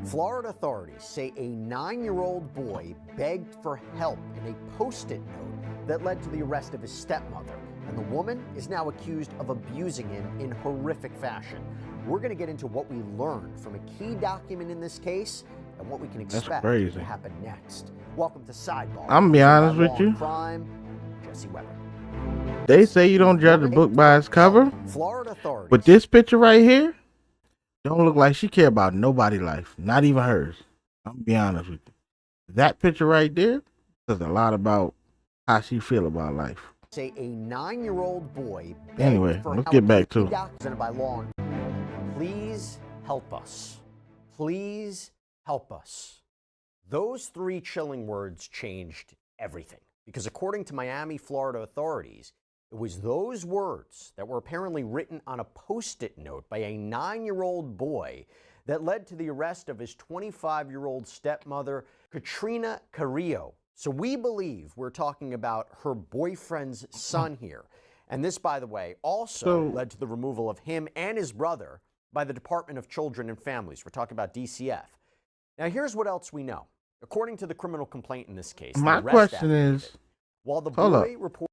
Florida authorities say a 9-year-old boy begged for help in a Post-it note that led to the arrest of his stepmother. And the woman is now accused of abusing him in horrific fashion. We're going to get into what we learned from a key document in this case and what we can expect to happen next. Welcome to Sidebar. I'm gonna be honest with you. Crime, Jesse Weber. They say you don't judge a book by its cover. Florida authorities. But this picture right here don't look like she care about nobody's life, not even hers. I'm gonna be honest with you. That picture right there says a lot about how she feel about life. Say a 9-year-old boy. Anyway, let's get back to it. Presented by Law. Please help us. Please help us. Those three chilling words changed everything, because according to Miami, Florida authorities, it was those words that were apparently written on a Post-it note by a 9-year-old boy that led to the arrest of his 25-year-old stepmother, Katrina Carrillo. So we believe we're talking about her boyfriend's son here. And this, by the way, also led to the removal of him and his brother by the Department of Children and Families. We're talking about DCF. Now, here's what else we know. According to the criminal complaint in this case, my question is, while the boy reported,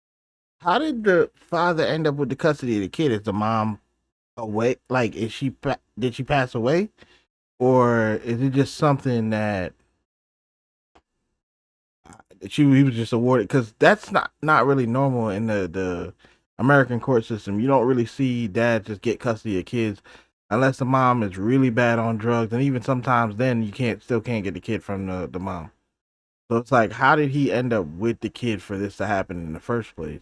how did the father end up with the custody of the kid? Is the mom away? Like, did she pass away, or is it just something that he was just awarded? Because that's not really normal in the American court system. You don't really see dads just get custody of kids unless the mom is really bad on drugs, and even sometimes then you still can't get the kid from the mom. So it's like, how did he end up with the kid for this to happen in the first place?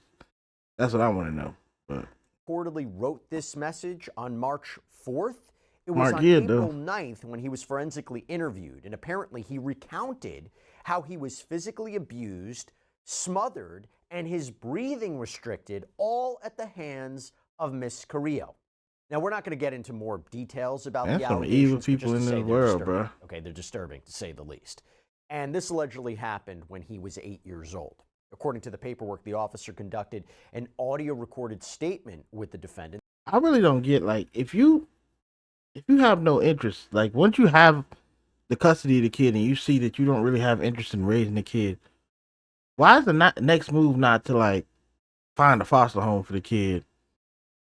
That's what I want to know. But reportedly wrote this message on March 4th. It was on April 9th when he was forensically interviewed, and apparently he recounted how he was physically abused, smothered, and his breathing restricted, all at the hands of Miss Carrillo. Now, we're not going to get into more details about the allegations. Some evil people in this world, bro. Okay, they're disturbing, to say the least. And this allegedly happened when he was 8 years old. According to the paperwork, the officer conducted an audio-recorded statement with the defendant. I really don't get, like, if you have no interest, like, once you have the custody of the kid and you see that you don't really have interest in raising the kid, why is the next move not to, like, find a foster home for the kid,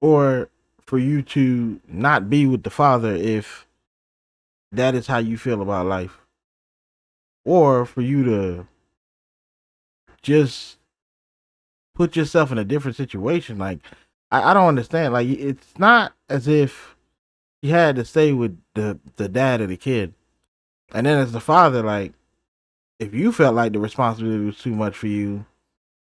or for you to not be with the father if that is how you feel about life, or for you to just put yourself in a different situation? Like, I don't understand. Like, it's not as if you had to stay with the dad of the kid, and then as the father, like, if you felt like the responsibility was too much for you,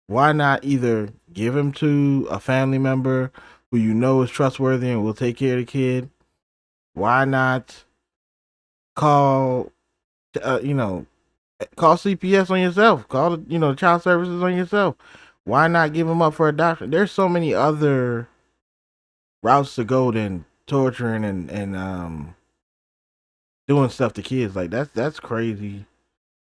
why not either give him to a family member who you know is trustworthy and will take care of the kid? Why not call CPS on yourself? Call the child services on yourself. Why not give him up for adoption? There's so many other routes to go than torturing and doing stuff to kids. Like, that's crazy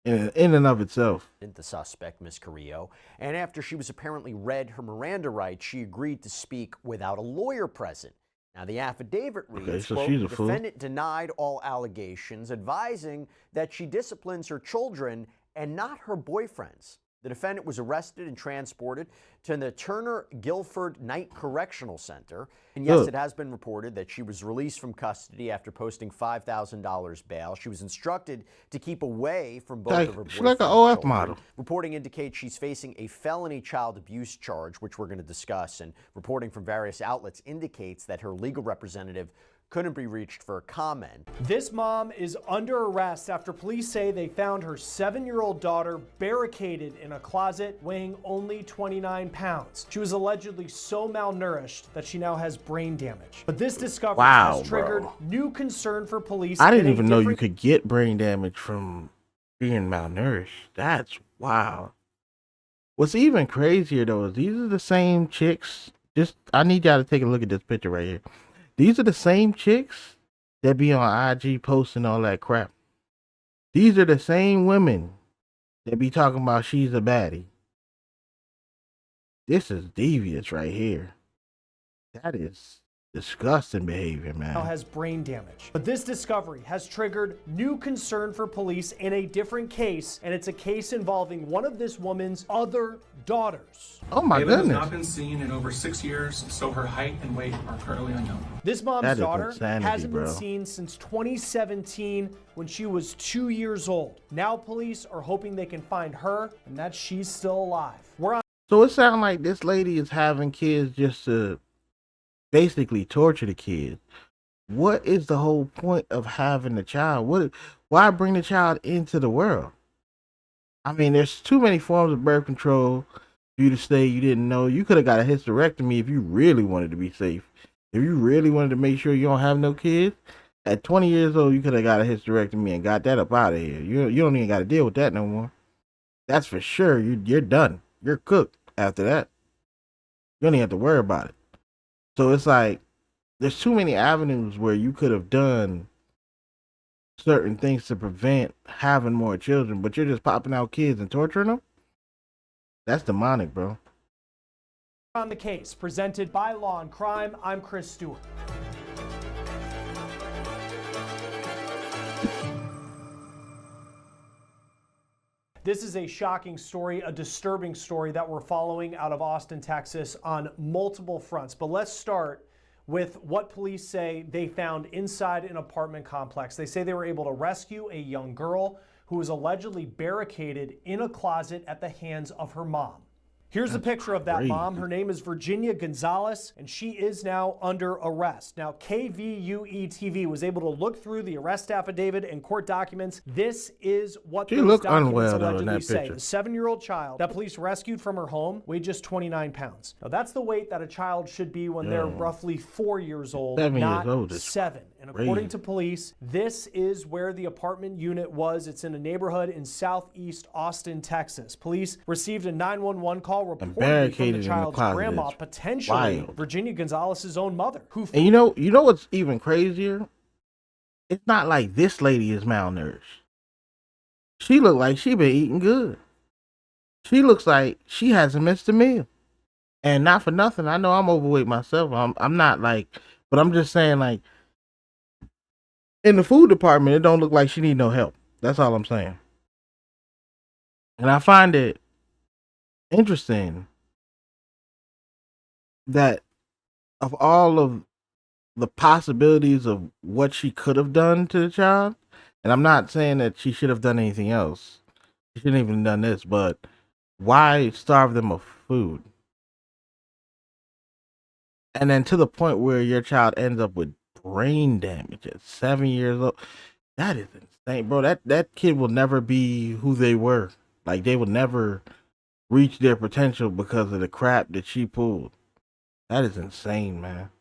in and of itself. The suspect, Miss Carrillo, and after she was apparently read her Miranda rights, she agreed to speak without a lawyer present. Now, the affidavit reads, quote, the defendant denied all allegations, advising that she disciplines her children and not her boyfriends. The defendant was arrested and transported to the Turner Guilford Night Correctional Center. And yes, it has been reported that she was released from custody after posting $5,000 bail. She was instructed to keep away from both of her boyfriends. She's like an OF model. Reporting indicates she's facing a felony child abuse charge, which we're going to discuss. And reporting from various outlets indicates that her legal representative couldn't be reached for a comment. This mom is under arrest after police say they found her 7-year-old daughter barricaded in a closet weighing only 29 pounds. She was allegedly so malnourished that she now has brain damage. But this discovery has triggered new concern for police. I didn't even know you could get brain damage from being malnourished. That's wow. What's even crazier though is these are the same chicks. I need y'all to take a look at this picture right here. These are the same chicks that be on IG posting all that crap. These are the same women that be talking about she's a baddie. This is devious right here. That is disgusting behavior, now man. has brain damage. But this discovery has triggered new concern for police in a different case, and it's a case involving one of this woman's other daughters. Oh my Ava has goodness. not been seen in over 6 years, so her height and weight are currently unknown. This mom's That is daughter insanity, hasn't been bro. seen since 2017 when she was 2 years old. Now police are hoping they can find her and that she's still alive. We're on So it sounds like this lady is having kids just to basically torture the kids. What is the whole point of having the child? Why bring the child into the world? I mean, there's too many forms of birth control for you to say you didn't know. You could have got a hysterectomy if you really wanted to be safe. If you really wanted to make sure you don't have no kids, at 20 years old, you could have got a hysterectomy and got that up out of here. You don't even got to deal with that no more. That's for sure. You're done. You're cooked after that. You don't even have to worry about it. So it's like, there's too many avenues where you could have done certain things to prevent having more children, but you're just popping out kids and torturing them? That's demonic, bro. on the case, presented by Law and Crime. I'm Chris Stewart. This is a shocking story, a disturbing story that we're following out of Austin, Texas on multiple fronts. But let's start with what police say they found inside an apartment complex. They say they were able to rescue a young girl who was allegedly barricaded in a closet at the hands of her mom. Here's a picture of that crazy. mom. Her name is Virginia Gonzalez, and she is now under arrest. Now, KVUE-TV was able to look through the arrest affidavit and court documents. This is what She those looked documents unwell, though, in allegedly that say. picture. The 7-year-old child that police rescued from her home weighed just 29 pounds. Now, that's the weight that a child should be when they're roughly 4 years old, 7 years not old is 7. And crazy. according to police, this is where the apartment unit was. It's in a neighborhood in southeast Austin, Texas. Police received a 911 call reporting from barricaded the in the child's closet grandma, is potentially wild. Virginia Gonzalez's own mother, who And you know what's even crazier? It's not like this lady is malnourished. She look like she been eating good. She looks like she hasn't missed a meal. And not for nothing, I know I'm overweight myself. I'm not like, but I'm just saying, like, in the food department, it don't look like she need no help. That's all I'm saying. And I find it interesting that of all of the possibilities of what she could have done to the child, and I'm not saying that she should have done anything else. She shouldn't even have done this, but why starve them of food? And then to the point where your child ends up with brain damage at 7 years old. That is insane, bro. That kid will never be who they were. Like, they will never reach their potential because of the crap that she pulled. That is insane, man.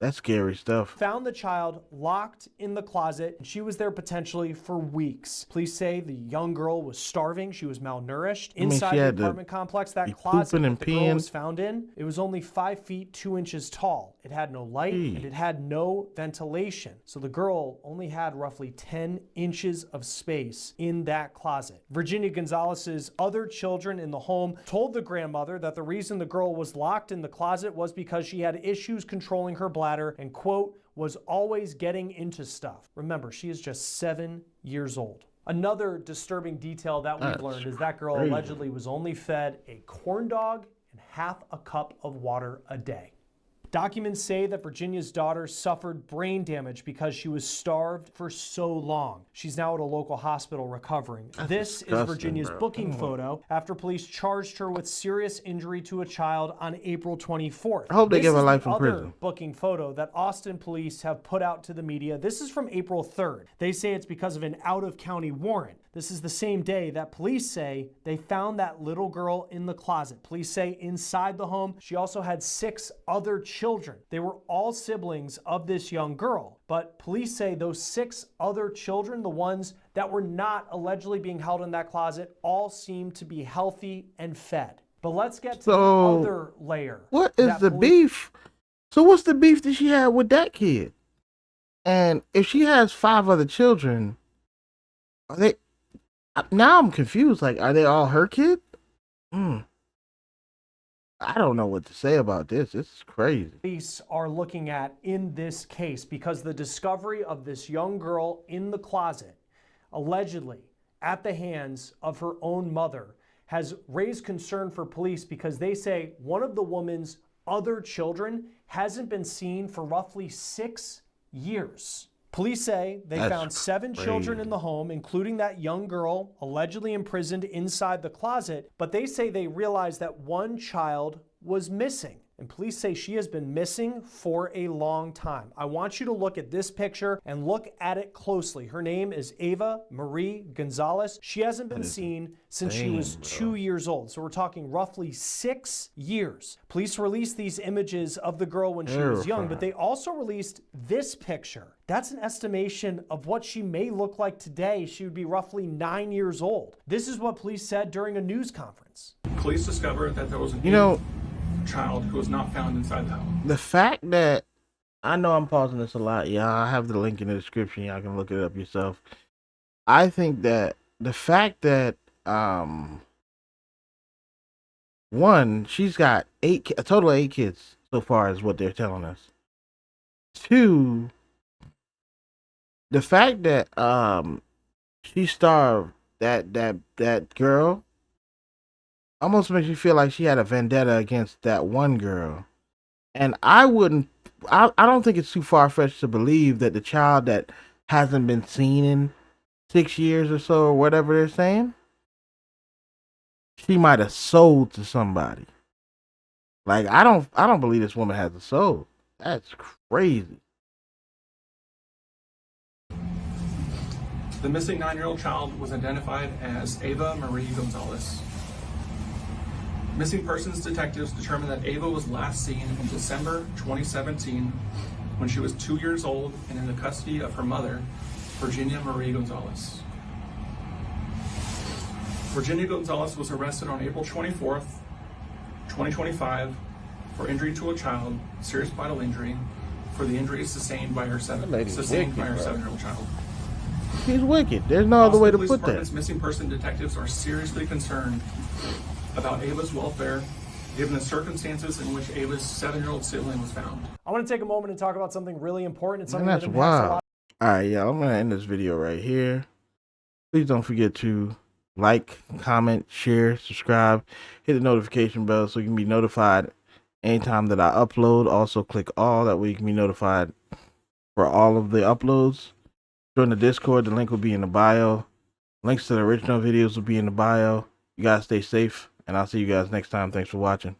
That's scary stuff. found the child locked in the closet. She was there potentially for weeks. Police say the young girl was starving. She was malnourished. mean, Inside she the had to apartment complex, that be closet pooping and that the girl peeing. was found in, it was only 5 feet 2 inches tall. It had no light and Gee. it had no ventilation. So the girl only had roughly 10 inches of space in that closet. Virginia Gonzalez's other children in the home told the grandmother that the reason the girl was locked in the closet was because she had issues controlling her bladder and, quote, was always getting into stuff. Remember, she is just 7 years old. Another disturbing detail that we've That's learned is that girl crazy. allegedly was only fed a corn dog and half a cup of water a day. Documents say that Virginia's daughter suffered brain damage because she was starved for so long. She's now at a local hospital recovering. This is disgusting, Virginia's bro. booking photo after police charged her with serious injury to a child on April 24th. I hope they This give her is the life in other prison. booking photo that Austin police have put out to the media. This is from April 3rd. They say it's because of an out-of-county warrant. This is the same day that police say they found that little girl in the closet. Police say inside the home, she also had 6 other children. They were all siblings of this young girl. But police say those 6 other children, the ones that were not allegedly being held in that closet, all seem to be healthy and fed. But let's get to So, the other layer. What is that the police- beef? So what's the beef that she had with that kid? And if she has 5 other children, are they? Now I'm confused. Like, are they all her kid? I don't know what to say about this. This is crazy. Police are looking at in this case because the discovery of this young girl in the closet, allegedly at the hands of her own mother, has raised concern for police because they say one of the woman's other children hasn't been seen for roughly 6 years. Police say they That's found 7 children in the home, including that young girl allegedly imprisoned inside the closet, but they say they realized that one child was missing. And police say she has been missing for a long time. I want you to look at this picture and look at it closely. Her name is Ava Marie Gonzalez. She hasn't been seen since she was 2 years old. So we're talking roughly 6 years. Police released these images of the girl when she was young, but they also released this picture. That's an estimation of what she may look like today. She would be roughly 9 years old. This is what police said during a news conference. Police discovered that there was an child who was not found inside the home. The fact that, I know I'm pausing this a lot, y'all. I have the link in the description. Y'all can look it up yourself. I think that the fact that, one, she's got a total of 8 kids so far is what they're telling us. 2, the fact that she starved that girl almost makes you feel like she had a vendetta against that one girl. And I don't think it's too far-fetched to believe that the child that hasn't been seen in 6 years or so, or whatever they're saying, she might have sold to somebody. Like, I don't believe this woman has a soul. That's crazy. The missing 9-year-old child was identified as Ava Marie Gonzalez. Missing persons detectives determined that Ava was last seen in December 2017 when she was 2 years old and in the custody of her mother, Virginia Marie Gonzalez. Virginia Gonzalez was arrested on April 24th, 2025 for injury to a child, serious bodily injury, for the injuries sustained by her 7-year-old child. She's wicked. There's no other way to put that. Missing person detectives are seriously concerned about Ava's welfare, given the circumstances in which Ava's 7-year-old sibling was found. I want to take a moment and talk about something really important. It's something Man, that's that impacts a wild. lot. All right, y'all. I'm gonna end this video right here. Please don't forget to like, comment, share, subscribe, hit the notification bell so you can be notified anytime that I upload. Also, click all, that way you can be notified for all of the uploads. Join the Discord. The link will be in the bio. Links to the original videos will be in the bio. You guys stay safe, and I'll see you guys next time. Thanks for watching.